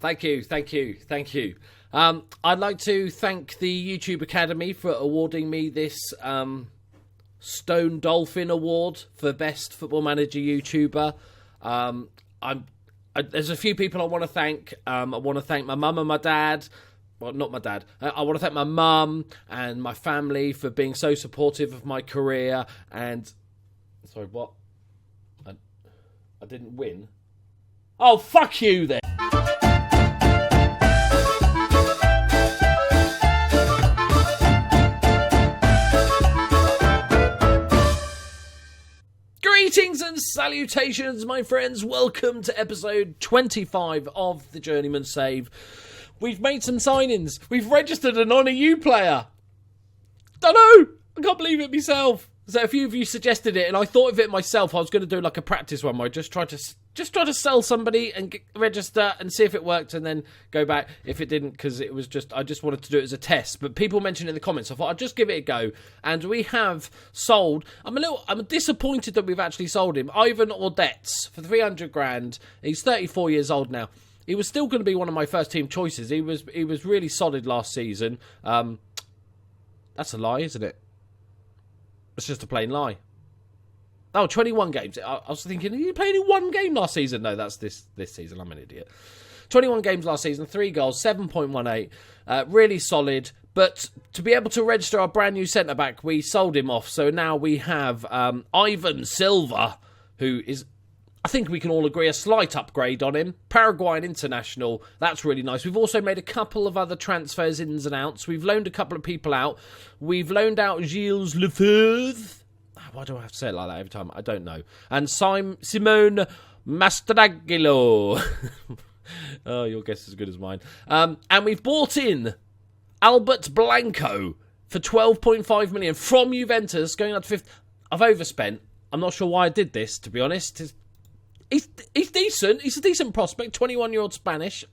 Thank you. I'd like to thank the YouTube Academy for awarding me this Stone Dolphin Award for Best Football Manager YouTuber. There's a few people I want to thank. I want to thank my mum and my dad. Well, not my dad. I want to thank my mum and my family for being so supportive of my career. And sorry, what? I didn't win. Oh, fuck you then. Greetings and salutations, my friends. Welcome to episode 25 of the Journeyman Save. We've made some signings. We've registered an Honour U player. Don't know. I can't believe it myself. So a few of you suggested it, and I thought of it myself. I was going to do like a practice one where I just try to sell somebody and register and see if it worked, and then go back if it didn't, because it was I just wanted to do it as a test. But people mentioned in the comments, so I thought I'd just give it a go. And we have sold. I'm disappointed that we've actually sold him. Ivan Ordets for 300 grand. He's 34 years old now. He was still going to be one of my first team choices. He was really solid last season. That's a lie, isn't it? It's just a plain lie. Oh, 21 games. I was thinking, you played in one game last season. No, that's this season. I'm an idiot. 21 games last season, 3 goals, 7.18. Really solid. But to be able to register our brand new centre-back, we sold him off. So now we have Ivan Silva, who is, I think we can all agree, a slight upgrade on him. Paraguayan international. That's really nice. We've also made a couple of other transfers, ins and outs. We've loaned a couple of people out. We've loaned out Gilles Lefebvre. Why do I have to say it like that every time? I don't know. And Simone Mastragilo. Oh, your guess is as good as mine. And we've bought in Albert Blanco for 12.5 million from Juventus, going up to 5th. I've overspent. I'm not sure why I did this, to be honest. He's decent. He's a decent prospect. 21-year-old Spanish.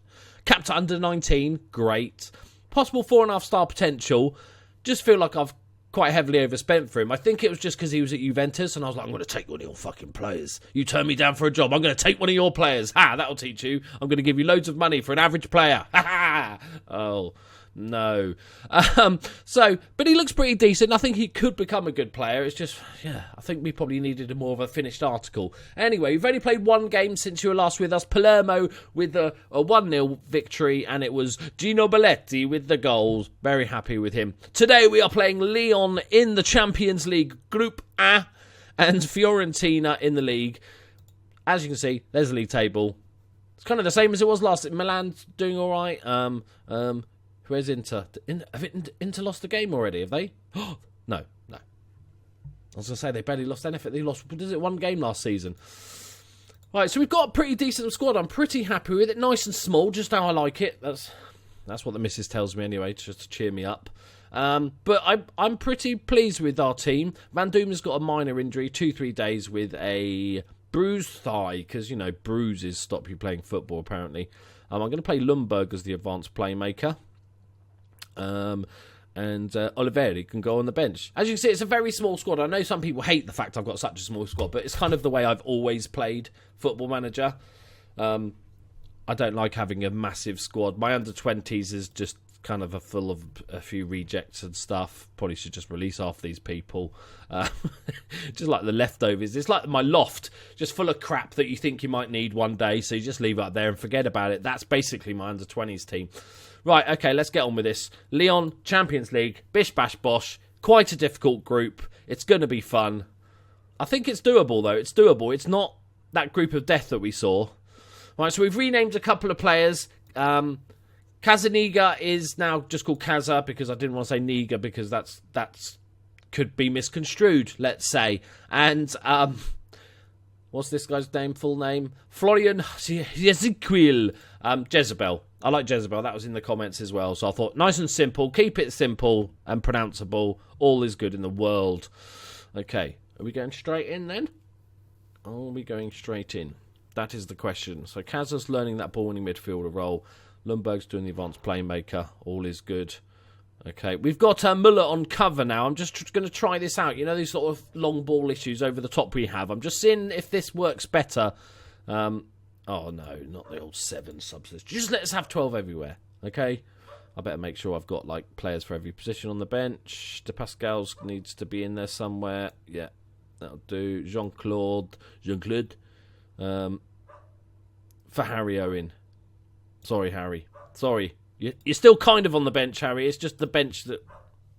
Capped at under 19. Great. Possible 4.5-star potential. Just feel like I've quite heavily overspent for him. I think it was just because he was at Juventus, and I was like, I'm going to take one of your fucking players. You turn me down for a job, I'm going to take one of your players. Ha, that'll teach you. I'm going to give you loads of money for an average player. Ha ha. Oh, no. But he looks pretty decent. I think he could become a good player. It's just, I think we probably needed a more of a finished article. Anyway, we've only played one game since you were last with us. Palermo with a 1-0 victory, and it was Gino Belletti with the goals. Very happy with him. Today we are playing Lyon in the Champions League Group A and Fiorentina in the league. As you can see, there's the league table. It's kind of the same as it was last. Milan's doing all right. Where's Inter? Have Inter lost the game already? Have they? No. I was going to say they barely lost anything. They lost, one game last season. Right, so we've got a pretty decent squad. I'm pretty happy with it. Nice and small, just how I like it. That's what the missus tells me anyway, just to cheer me up. But I'm pretty pleased with our team. Van Doomen's got a minor injury, 2-3 days with a bruised thigh, because, bruises stop you playing football, apparently. I'm going to play Lundberg as the advanced playmaker. And Oliveri can go on the bench. As you can see, it's a very small squad. I know some people hate the fact I've got such a small squad, but it's kind of the way I've always played Football Manager. I don't like having a massive squad. My under-20s is just kind of full of a few rejects and stuff. Probably should just release half these people. Just like the leftovers. It's like my loft, just full of crap that you think you might need one day, so you just leave it up there and forget about it. That's basically my under-20s team. Right, okay, let's get on with this. Lyon, Champions League, bish bash bosh. Quite a difficult group. It's going to be fun. I think it's doable, though. It's doable. It's not that group of death that we saw. Right, so we've renamed a couple of players. Kazaniga is now just called Kaza, because I didn't want to say Niga, because that's could be misconstrued, let's say. And what's this guy's name? Full name? Florian Ezequiel. Jezebel. I like Jezebel. That was in the comments as well. So I thought, nice and simple. Keep it simple and pronounceable. All is good in the world. Okay. Are we going straight in then? Are we going straight in? That is the question. So Kaza's learning that ball-winning midfielder role. Lundberg's doing the advanced playmaker. All is good. Okay, we've got Muller on cover now. I'm just going to try this out. You know, these sort of long ball issues over the top we have. I'm just seeing if this works better. Oh, no, not the old 7 subs. Just let us have 12 everywhere, okay? I better make sure I've got, like, players for every position on the bench. De Pascal's needs to be in there somewhere. Yeah, that'll do. Jean-Claude. For Harry Owen. Sorry, Harry. Sorry. You're still kind of on the bench, Harry. It's just the bench that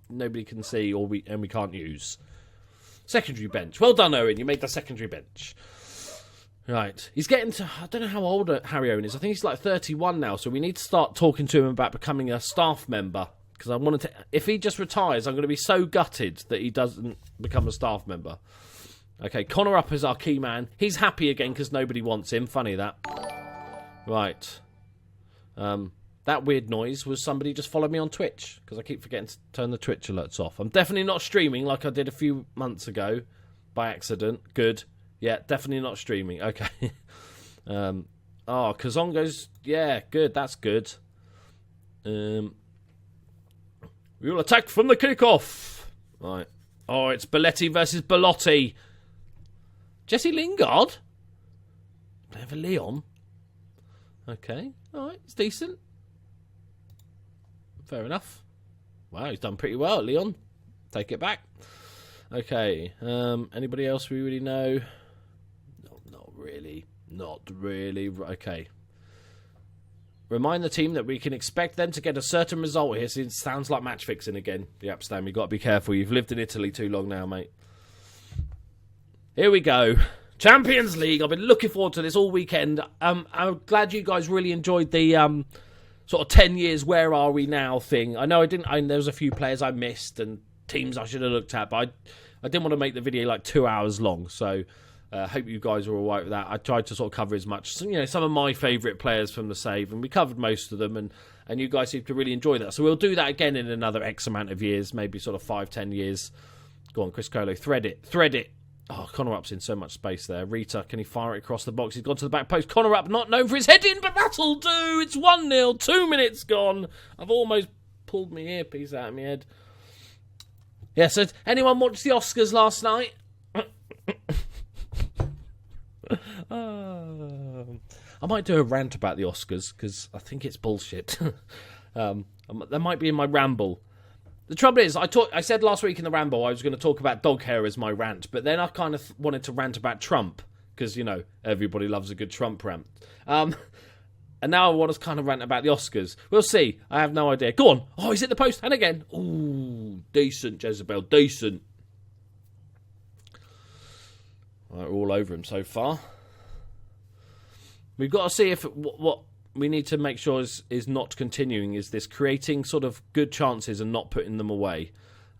nobody can see and we can't use. Secondary bench. Well done, Owen. You made the secondary bench. Right. He's getting to... I don't know how old Harry Owen is. I think he's like 31 now, so we need to start talking to him about becoming a staff member. Because I wanted to... If he just retires, I'm going to be so gutted that he doesn't become a staff member. Okay, Connor Up is our key man. He's happy again because nobody wants him. Funny that. Right. That weird noise was somebody just followed me on Twitch, because I keep forgetting to turn the Twitch alerts off. I'm definitely not streaming like I did a few months ago by accident. Good. Yeah, definitely not streaming. Okay. Kazongo's... Yeah, good. That's good. We will attack from the kickoff. Right. Oh, it's Belletti versus Belotti. Jesse Lingard? Playing for Lyon. Okay. All right. It's decent. Fair enough. Wow, he's done pretty well at Lyon. Take it back. Okay. Anybody else we really know? No, not really. Not really. Okay. Remind the team that we can expect them to get a certain result here. It sounds like match fixing again. Yep, Stan, you've got to be careful. You've lived in Italy too long now, mate. Here we go. Champions League. I've been looking forward to this all weekend. I'm glad you guys really enjoyed the sort of 10 years where are we now thing. I know there was a few players I missed and teams I should have looked at, but I didn't want to make the video like 2 hours long, so hope you guys are all right with that. I tried to sort of cover as much, some of my favourite players from the save, and we covered most of them, and you guys seem to really enjoy that. So we'll do that again in another X amount of years, maybe sort of 5-10 years. Go on, Chris Colo, thread it. Oh, Connor Up's in so much space there. Rita, can he fire it across the box? He's gone to the back post. Connor Up, not known for his heading, but that'll do. It's 1-0, 2 minutes gone. I've almost pulled my earpiece out of my head. Yeah, so anyone watch the Oscars last night? I might do a rant about the Oscars, because I think it's bullshit. That might be in my ramble. The trouble is, I said last week in the ramble I was going to talk about dog hair as my rant, but then I kind of wanted to rant about Trump, because, everybody loves a good Trump rant. And now I want to kind of rant about the Oscars. We'll see. I have no idea. Go on. Oh, he's hit the post. And again. Ooh, decent, Jezebel. Decent. Right, we're all over him so far. We've got to see if what we need to make sure is not continuing is this creating sort of good chances and not putting them away.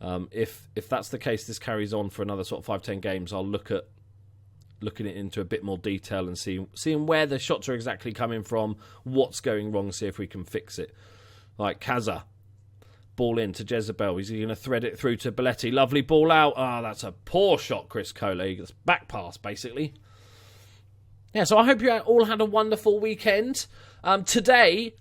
If that's the case, this carries on for another sort of 5-10 games. I'll looking it into a bit more detail and seeing where the shots are exactly coming from, what's going wrong, see if we can fix it. Like Kaza, ball in to Jezebel. Is he going to thread it through to Belletti? Lovely ball out. That's a poor shot, Chris Coley. That's back pass, basically. Yeah, so I hope you all had a wonderful weekend. Today,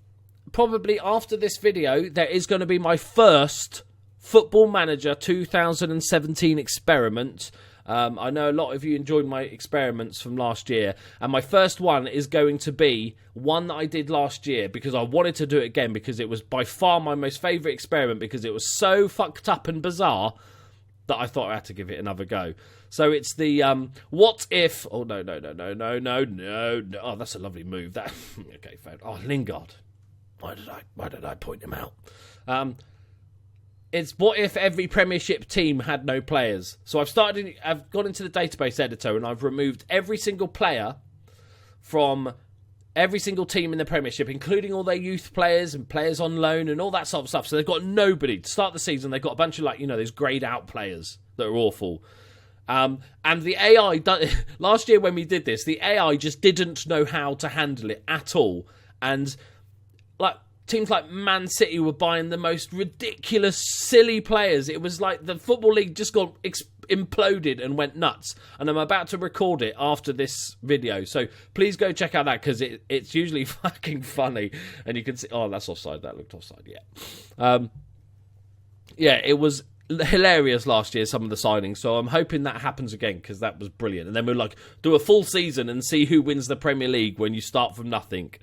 probably after this video, there is going to be my first Football Manager 2017 experiment. I know a lot of you enjoyed my experiments from last year, and my first one is going to be one that I did last year because I wanted to do it again because it was by far my most favourite experiment because it was so fucked up and bizarre that I thought I had to give it another go. So it's the what if... Oh, no. Oh, that's a lovely move. That okay, fair. Oh, Lingard. Why did I point him out? It's what if every Premiership team had no players. So I've gone into the database editor and I've removed every single player from every single team in the Premiership, including all their youth players and players on loan and all that sort of stuff. So they've got nobody. To start the season, they've got a bunch of, those greyed out players that are awful. And the AI, last year when we did this, the AI just didn't know how to handle it at all. And, teams like Man City were buying the most ridiculous, silly players. It was like the Football League just got imploded and went nuts. And I'm about to record it after this video. So please go check out that because it's usually fucking funny. And you can see... Oh, that's offside. That looked offside, yeah. Yeah, it was hilarious last year, some of the signings. So I'm hoping that happens again, because that was brilliant. And then we'll do a full season and see who wins the Premier League when you start from nothing.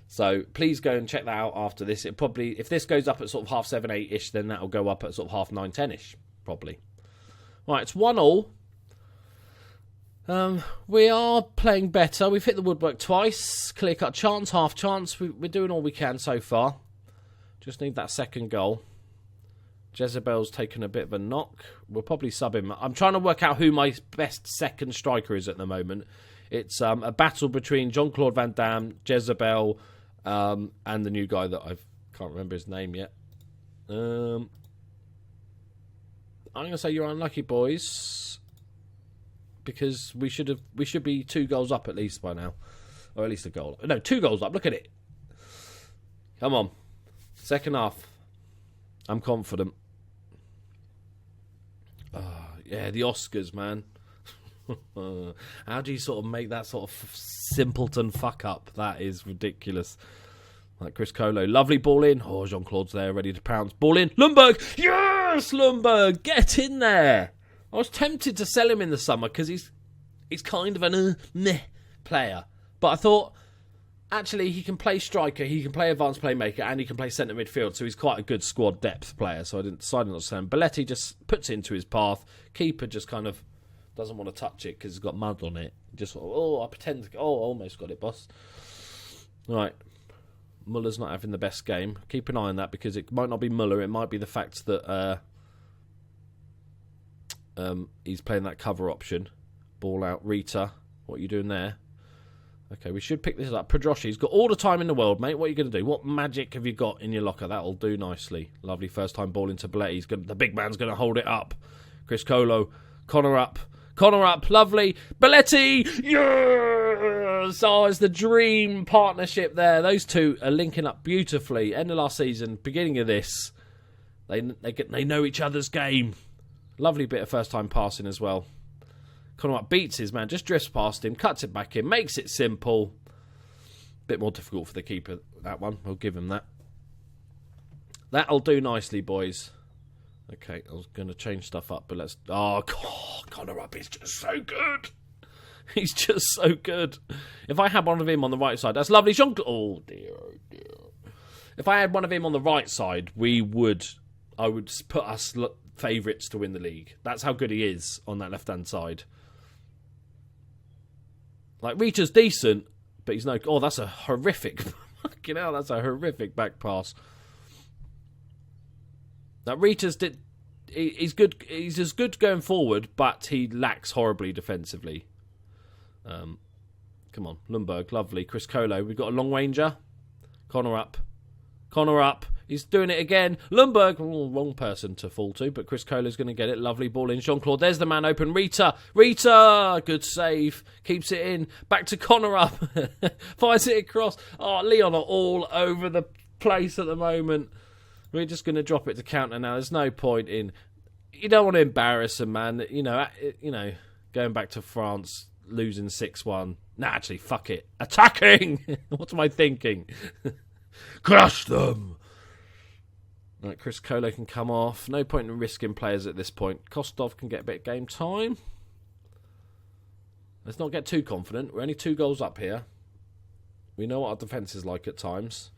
So please go and check that out after this. It probably, if this goes up at sort of 7:30, 8-ish, then that'll go up at sort of 9:30, 10-ish, probably. Right, it's 1-1. We are playing better. We've hit the woodwork twice. Clear-cut chance, half chance. We're doing all we can so far. Just need that second goal. Jezebel's taken a bit of a knock. We'll probably sub him. I'm trying to work out who my best second striker is at the moment. It's a battle between Jean-Claude Van Damme, Jezebel, and the new guy that I can't remember his name yet. I'm going to say you're unlucky, boys, because we should be 2 goals up at least by now, or at least a goal. No, 2 goals up. Look at it. Come on, second half. I'm confident. Yeah, the Oscars, man. How do you sort of make that sort of simpleton fuck up? That is ridiculous. Like Chris Colo. Lovely ball in. Oh, Jean-Claude's there, ready to pounce. Ball in. Lundberg. Yes, Lundberg. Get in there. I was tempted to sell him in the summer because he's kind of an meh player. But I thought, actually, he can play striker, he can play advanced playmaker, and he can play centre midfield, so he's quite a good squad depth player, so I decided not to sell him. Belletti just puts it into his path. Keeper just kind of doesn't want to touch it because it's got mud on it. Just, I pretend to... Oh, I almost got it, boss. Right. Muller's not having the best game. Keep an eye on that, because it might not be Muller. It might be the fact that he's playing that cover option. Ball out. Rita, what are you doing there? Okay, we should pick this up. Pedroshi's got all the time in the world, mate. What are you going to do? What magic have you got in your locker? That'll do nicely. Lovely first time ball into Belletti. The big man's going to hold it up. Chris Colo. Connor up. Lovely. Belletti. Yes! Oh, it's the dream partnership there. Those two are linking up beautifully. End of last season, beginning of this. They know each other's game. Lovely bit of first time passing as well. Connor beats his man, just drifts past him, cuts it back in, makes it simple. Bit more difficult for the keeper, that one. We'll give him that. That'll do nicely, boys. Okay, I was going to change stuff up, but let's... Oh, Connor up is just so good. He's just so good. If I had one of him on the right side, that's lovely. Oh, dear, oh, dear. If I had one of him on the right side, I would put us favourites to win the league. That's how good he is on that left-hand side. Like, Rita's decent, but he's no... Oh, that's a horrific... Fucking hell, that's a horrific back pass. Now, Rita's... He's good. He's as good going forward, but he lacks horribly defensively. Come on, Lundberg, lovely. Chris Colo, we've got a long ranger. Connor up. He's doing it again. Lundberg, wrong person to fall to, but Chris Colo's going to get it. Lovely ball in. Jean-Claude, there's the man open. Rita, good save. Keeps it in. Back to Connor up. Fires it across. Oh, Lyon are all over the place at the moment. We're just going to drop it to counter now. There's no point in... You don't want to embarrass him, man. You know, going back to France, losing 6-1. Nah, actually, fuck it. Attacking! What am I thinking? Crush them! Right, Chris Colo can come off. No point in risking players at this point. Kostov can get a bit of game time. Let's not get too confident. We're only 2 goals up here. We know what our defence is like at times.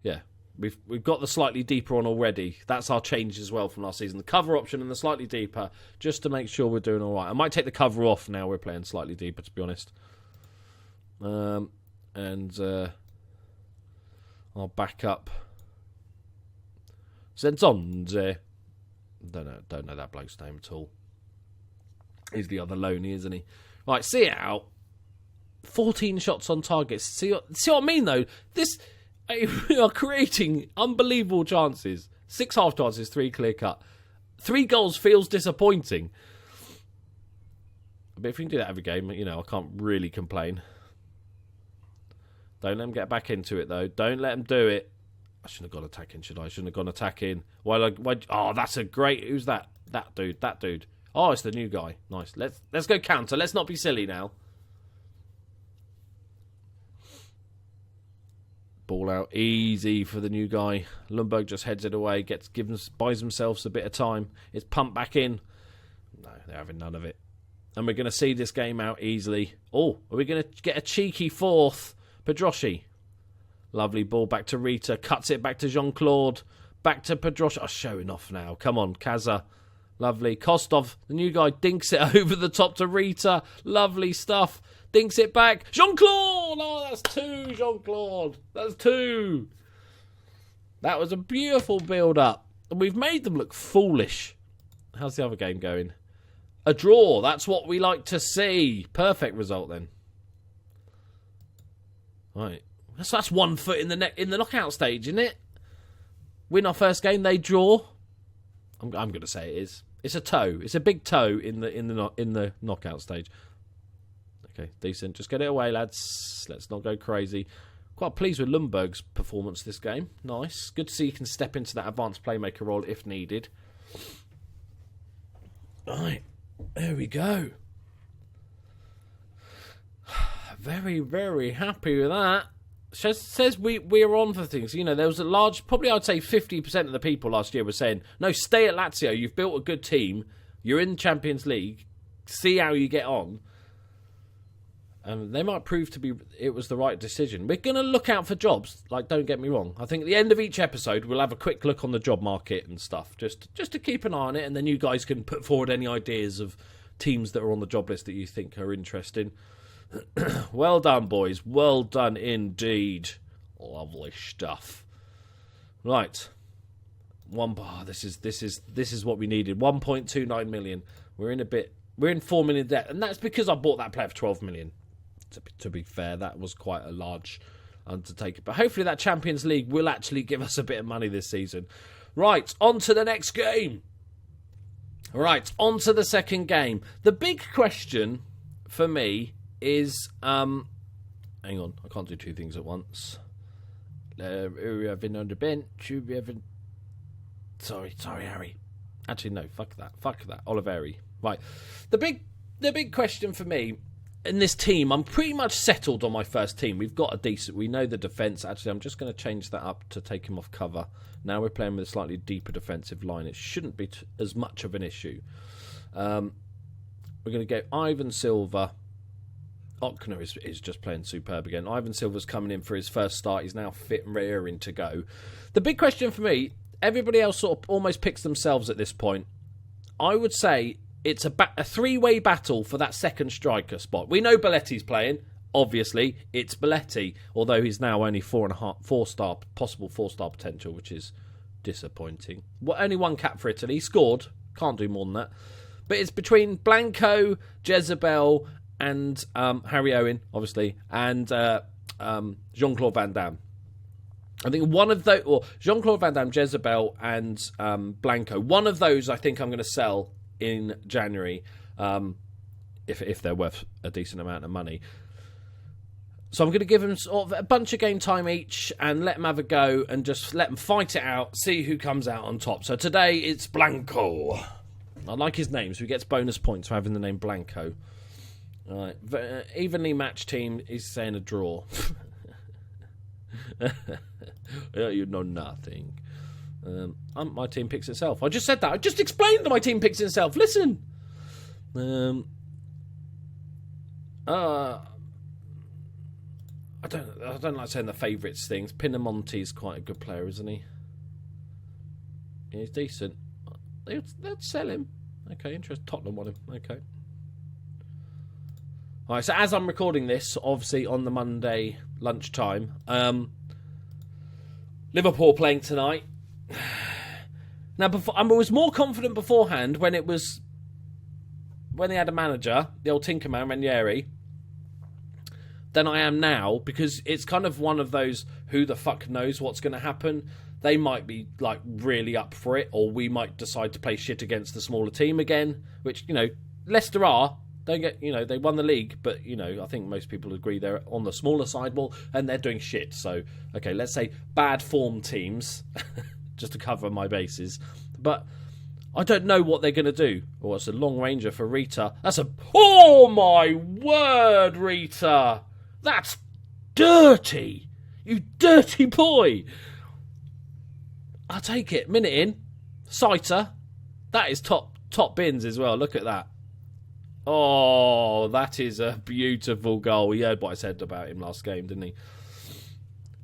Yeah, we've got the slightly deeper on already. That's our change as well from last season. The cover option and the slightly deeper, just to make sure we're doing all right. I might take the cover off now. We're playing slightly deeper, to be honest. I'll back up Zenzonze. Don't know that bloke's name at all. He's the other Loney, isn't he? Right, see it out. 14 shots on target. See what I mean, though? We are creating unbelievable chances. 6 half chances, 3 clear cut. 3 goals feels disappointing. But if we can do that every game, I can't really complain. Don't let him get back into it, though. Don't let him do it. I shouldn't have gone attacking, should I? I shouldn't have gone attacking. Why? Oh, that's a great... Who's that? That dude. Oh, it's the new guy. Nice. Let's go counter. Let's not be silly now. Ball out easy for the new guy. Lundberg just heads it away, buys themselves a bit of time. It's pumped back in. No, they're having none of it. And we're going to see this game out easily. Oh, are we going to get a cheeky fourth? Pedroschi. Lovely ball back to Rita. Cuts it back to Jean-Claude. Back to Pedroschi. Oh, showing off now. Come on, Kaza. Lovely. Kostov, the new guy, dinks it over the top to Rita. Lovely stuff. Dinks it back. Jean-Claude! Oh, that's two, Jean-Claude. That's two. That was a beautiful build-up. And we've made them look foolish. How's the other game going? A draw. That's what we like to see. Perfect result then. Right. So that's 1 foot in the knockout stage, isn't it? Win our first game, they draw. I'm going to say it is. It's a toe. It's a big toe in the knockout stage. Okay, decent. Just get it away, lads. Let's not go crazy. Quite pleased with Lundberg's performance this game. Nice. Good to see he can step into that advanced playmaker role if needed. Right. There we go. Very, very happy with that. Says we're on for things. You know, there was a large, probably I'd say 50% of the people last year were saying, no, stay at Lazio. You've built a good team. You're in the Champions League. See how you get on. And they might prove to be it was the right decision. We're going to look out for jobs. Like, don't get me wrong. I think at the end of each episode, we'll have a quick look on the job market and stuff. Just to keep an eye on it. And then you guys can put forward any ideas of teams that are on the job list that you think are interesting. Well done, boys. Well done indeed. Lovely stuff. Right. This is what we needed. 1.29 million. We're in 4 million debt, and that's because I bought that player for 12 million. To be fair, that was quite a large undertaking. But hopefully that Champions League will actually give us a bit of money this season. Right, on to the next game. Right, on to the second game. The big question for me is, hang on, I can't do two things at once. We have been on the bench. We haven't. Sorry, Harry. Actually, no, fuck that. Oliveri. Right. The big question for me in this team, I'm pretty much settled on my first team. We've got we know the defence. Actually, I'm just going to change that up to take him off cover. Now we're playing with a slightly deeper defensive line. It shouldn't be as much of an issue. We're going to get Ivan Silva. Ochner is just playing superb again. Ivan Silva's coming in for his first start. He's now fit and raring to go. The big question for me, everybody else sort of almost picks themselves at this point. I would say it's a three-way battle for that second striker spot. We know Belletti's playing. Obviously, it's Belletti, although he's now only possible four-star potential, which is disappointing. Only one cap for Italy. He scored. Can't do more than that. But it's between Blanco, Jezebel, and Harry Owen, obviously, and Jean-Claude Van Damme. I think one of those, or Jean-Claude Van Damme, Jezebel, and Blanco, one of those I think I'm going to sell in January, if they're worth a decent amount of money. So I'm going to give them sort of a bunch of game time each and let them have a go and just let them fight it out, see who comes out on top. So today it's Blanco. I like his name, so he gets bonus points for having the name Blanco. All right, evenly matched team is saying a draw. You know nothing. My team picks itself. I just said that. I just explained that my team picks itself. Listen. I don't like saying the favourites things. Pinamonti's quite a good player, isn't he? He's decent. They'd sell him. Okay, interesting. Tottenham want him. Okay. All right, so as I'm recording this, obviously on the Monday lunchtime, Liverpool playing tonight. Now, I was more confident beforehand when they had a manager, the old Tinkerman Ranieri, than I am now, because it's kind of one of those who the fuck knows what's going to happen. They might be like really up for it, or we might decide to play shit against the smaller team again, which, you know, Leicester are. Don't get, you know, they won the league, but, you know, I think most people agree they're on the smaller side, well, and they're doing shit. So, okay, let's say bad form teams, just to cover my bases. But I don't know what they're going to do. Oh, it's a long ranger for Rita. Oh my word, Rita! That's dirty! You dirty boy! I'll take it. Minute in. Saiter. That is top bins as well. Look at that. Oh, that is a beautiful goal. He heard what I said about him last game, didn't he?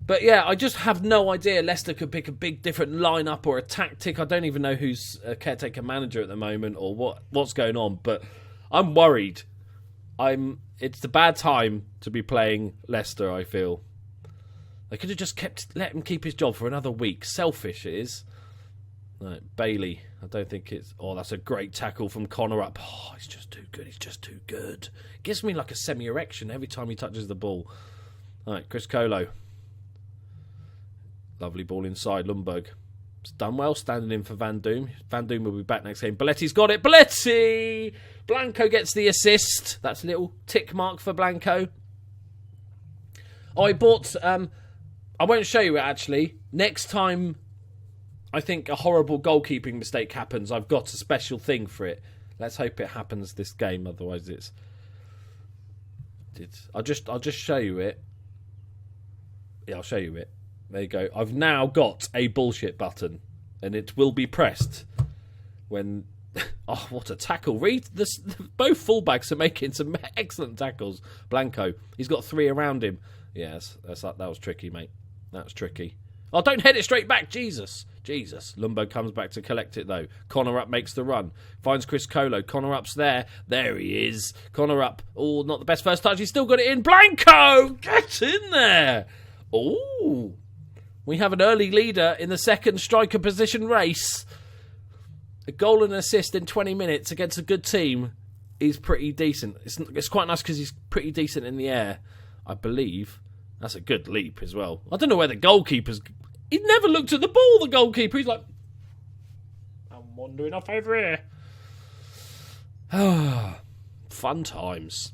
But yeah, I just have no idea. Leicester could pick a big different lineup or a tactic. I don't even know who's a caretaker manager at the moment or what's going on. But I'm worried. It's the bad time to be playing Leicester, I feel. They could have just let him keep his job for another week. Selfish it is. Right, Bailey. I don't think it's... Oh, that's a great tackle from Connor up. Oh, he's just too good. He's just too good. Gives me like a semi-erection every time he touches the ball. All right, Chris Colo. Lovely ball inside. Lundberg. It's done well, standing in for Van Doom. Van Doom will be back next game. Belletti's got it. Belletti! Blanco gets the assist. That's a little tick mark for Blanco. Oh, I bought... I won't show you it, actually. Next time I think a horrible goalkeeping mistake happens, I've got a special thing for it. Let's hope it happens this game, otherwise I'll just show you it. Yeah, I'll show you it. There you go. I've now got a bullshit button, and it will be pressed when... Oh, what a tackle. Read this. Both fullbacks are making some excellent tackles. Blanco, he's got 3 around him. Yes, that was tricky, mate. That's tricky. Oh, don't head it straight back. Jesus. Lundberg comes back to collect it, though. Connor up makes the run. Finds Chris Colo. Connor up's there. There he is. Connor up. Oh, not the best first touch. He's still got it in. Blanco! Get in there! Oh, we have an early leader in the second striker position race. A goal and an assist in 20 minutes against a good team is pretty decent. It's quite nice because he's pretty decent in the air, I believe. That's a good leap as well. I don't know where the goalkeeper's... He never looked at the ball, the goalkeeper. He's like, I'm wandering off over here. Fun times.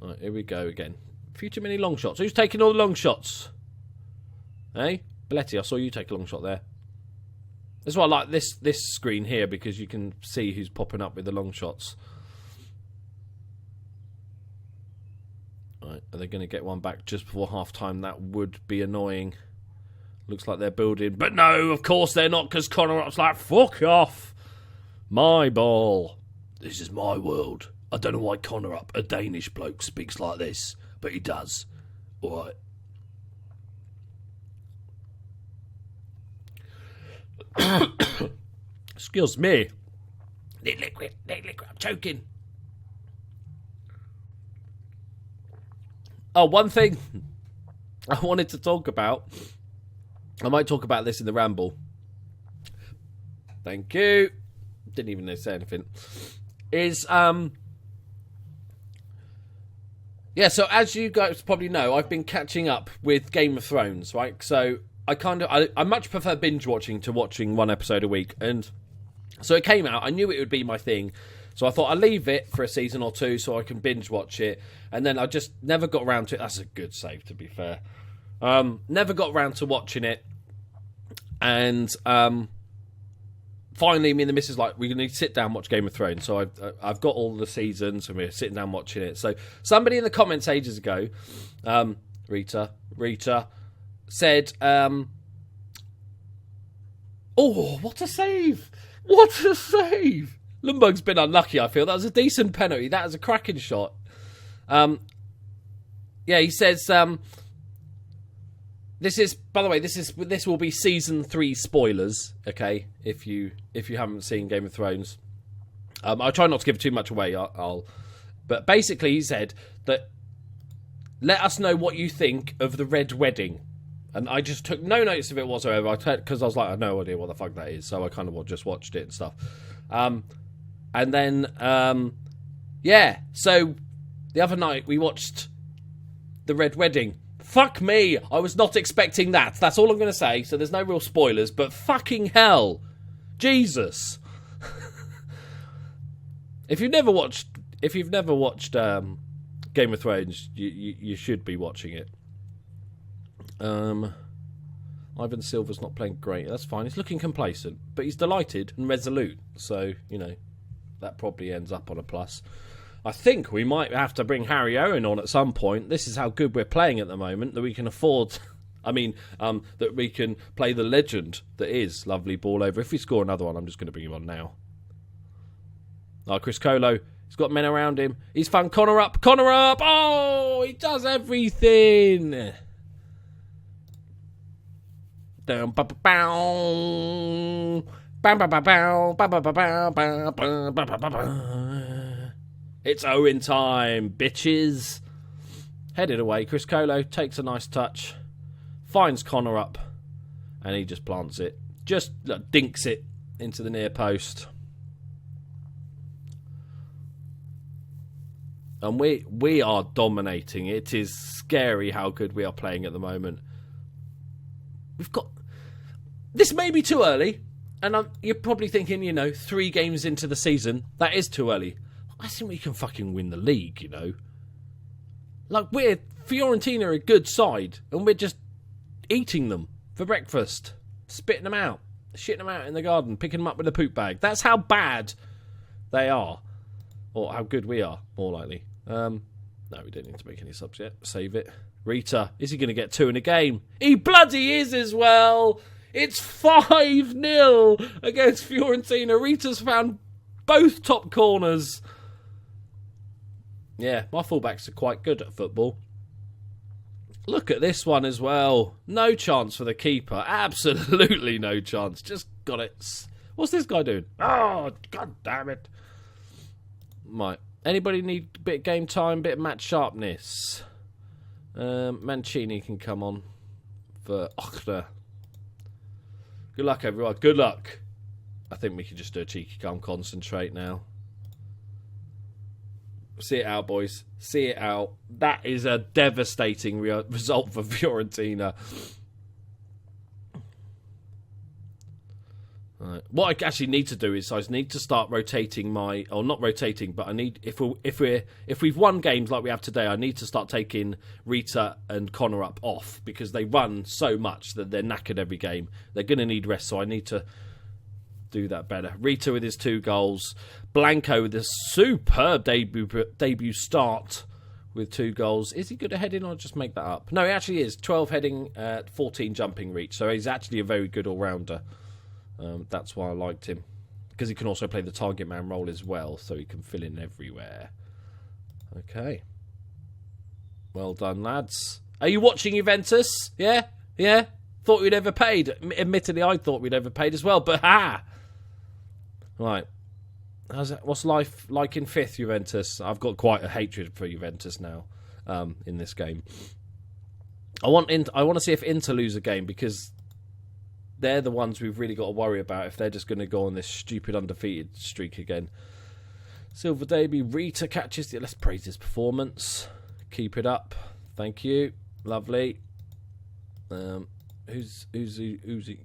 Right, here we go again. A few too many long shots. Who's taking all the long shots? Hey? Belletti, I saw you take a long shot there. That's why I like this screen here, because you can see who's popping up with the long shots. Right, are they going to get one back just before half-time? That would be annoying. Looks like they're building. But no, of course they're not, because Connor Up's like, fuck off. My ball. This is my world. I don't know why Connor Up, a Danish bloke, speaks like this, but he does. All right. Excuse me. Need liquid. I'm choking. Oh, one thing I wanted to talk about. I might talk about this in the ramble. Thank you. Didn't even say anything. Yeah, so as you guys probably know, I've been catching up with Game of Thrones, right? So I much prefer binge watching to watching one episode a week. And so it came out. I knew it would be my thing. So I thought I'd leave it for a season or two so I can binge watch it. And then I just never got around to it. That's a good save, to be fair. Never got around to watching it. And finally, me and the missus like, we're going to sit down and watch Game of Thrones. So I've got all the seasons and we're sitting down watching it. So somebody in the comments ages ago, Rita, said, oh, what a save! What a save! Lundberg's been unlucky, I feel. That was a decent penalty. That was a cracking shot. Yeah, he says, this is, by the way, this will be season 3 spoilers, okay? If you haven't seen Game of Thrones, I'll try not to give too much away. But basically, he said that let us know what you think of the Red Wedding, and I just took no notice of it whatsoever because I was like, I have no idea what the fuck that is, so I kind of just watched it and stuff. And then, yeah, so the other night we watched the Red Wedding. Fuck me, I was not expecting that. That's all I'm going to say. So there's no real spoilers, but fucking hell, Jesus. If you've never watched Game of Thrones, you should be watching it. Ivan Silver's not playing great. That's fine. He's looking complacent, but he's delighted and resolute. So, you know, that probably ends up on a plus. I think we might have to bring Harry Owen on at some point. This is how good we're playing at the moment, that we can afford... that we can play the legend that is Lovely Ball Over. If we score another one, I'm just going to bring him on now. Oh, Chris Colo, he's got men around him. He's found Connor up. Connor up! Oh, he does everything! Down, ba ba bow. Bam, ba ba bow. Ba ba ba bow. Ba ba ba ba ba. It's Owen time, bitches. Headed away. Chris Colo takes a nice touch. Finds Connor up, and he just plants it. Just dinks it into the near post. And we are dominating. It is scary how good we are playing at the moment. We've got... This may be too early, and you're probably thinking, 3 games into the season, that is too early. I think we can fucking win the league, Like, Fiorentina are a good side, and we're just eating them for breakfast, spitting them out, shitting them out in the garden, picking them up with a poop bag. That's how bad they are, or how good we are, more likely. No, we don't need to make any subs yet. Save it. Rita, is he going to get 2 in a game? He bloody is as well. It's 5-0 against Fiorentina. Rita's found both top corners. Yeah, my fullbacks are quite good at football. Look at this one as well. No chance for the keeper. Absolutely no chance. Just got it. What's this guy doing? Oh, god damn it. Right. Anybody need a bit of game time, bit of match sharpness? Mancini can come on for Ochner. Good luck, everyone. Good luck. I think we can just do a cheeky calm concentrate now. See it out, boys. See it out. That is a devastating result for Fiorentina. Right. What I actually need to do is I need to start rotating not rotating, but I need if we've won games like we have today, I need to start taking Rita and Connor up off because they run so much that they're knackered every game. They're going to need rest, so I need to do that better. Rita with his 2 goals. Blanco with a superb debut start with 2 goals. Is he good at heading or just make that up? No, he actually is. 12 heading, 14 jumping reach. So he's actually a very good all-rounder. That's why I liked him. Because he can also play the target man role as well, so he can fill in everywhere. Okay. Well done, lads. Are you watching Juventus? Yeah? Yeah? Thought we'd overpaid. Admittedly, I thought we'd overpaid as well, but ha! Right. What's life like in 5th Juventus? I've got quite a hatred for Juventus now in this game. I want to see if Inter lose a game because they're the ones we've really got to worry about if they're just going to go on this stupid undefeated streak again. Silver debut. Rita catches it. Let's praise his performance. Keep it up. Thank you. Lovely. Who's he?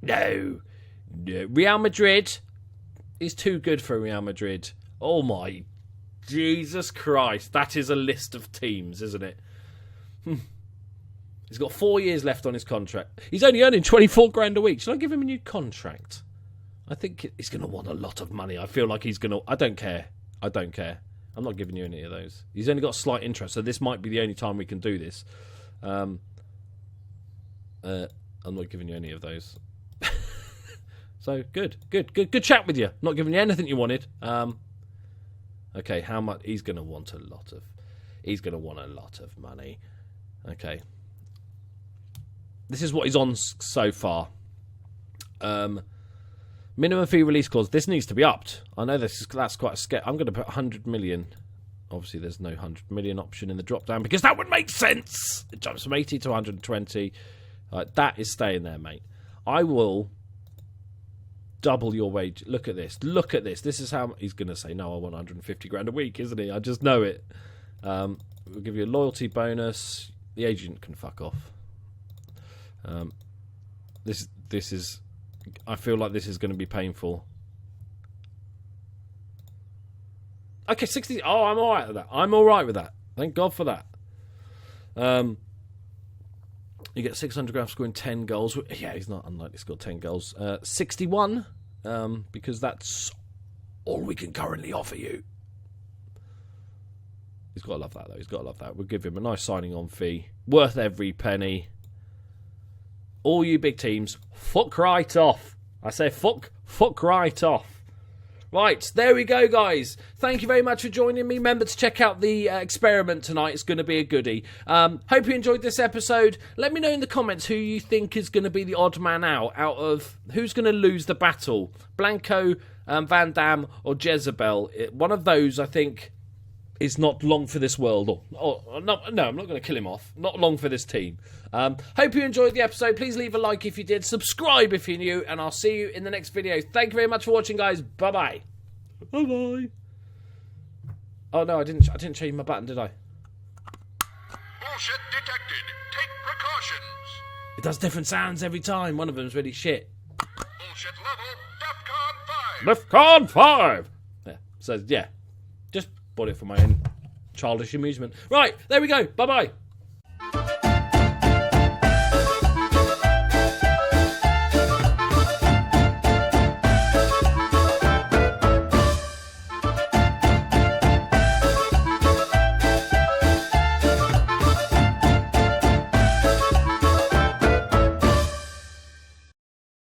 No. Real Madrid is too good for Real Madrid. Oh my Jesus Christ. That is a list of teams, isn't it? He's got 4 years left on his contract. He's only earning 24 grand a week. Should I give him a new contract? I think he's going to want a lot of money. I feel like he's going to... I don't care. I'm not giving you any of those. He's only got slight interest, so this might be the only time we can do this. I'm not giving you any of those. So, good chat with you. Not giving you anything you wanted. Okay, how much? He's going to want a lot of money. Okay. This is what he's on so far. Minimum fee release clause. This needs to be upped. I know that's quite a scare. I'm going to put 100 million. Obviously, there's no 100 million option in the drop down because that would make sense. It jumps from 80 to 120. That is staying there, mate. I will double your wage. Look at this. This is how he's going to say, no, I want 150 grand a week, isn't he? I just know it. We'll give you a loyalty bonus. The agent can fuck off. This is... I feel like this is going to be painful. Okay, 60... Oh, I'm all right with that. Thank God for that. You get 600 grand for scoring 10 goals. Yeah, he's not unlikely to score 10 goals. 61, because that's all we can currently offer you. He's got to love that, though. He's got to love that. We'll give him a nice signing on fee. Worth every penny. All you big teams, fuck right off. I say fuck right off. Right, there we go, guys. Thank you very much for joining me. Remember to check out the experiment tonight. It's going to be a goodie. Hope you enjoyed this episode. Let me know in the comments who you think is going to be the odd man out of who's going to lose the battle. Blanco, Van Dam, or Jezebel. One of those, I think, is not long for this world. No, I'm not going to kill him off. Not long for this team. Hope you enjoyed the episode. Please leave a like if you did. Subscribe if you're new. And I'll see you in the next video. Thank you very much for watching, guys. Bye-bye. Bye-bye. Oh, no, I didn't change my button, did I? Bullshit detected. Take precautions. It does different sounds every time. One of them's really shit. Bullshit level, DEFCON 5. DEFCON 5! Yeah, so, yeah. Just bought it for my own childish amusement. Right, there we go. Bye-bye.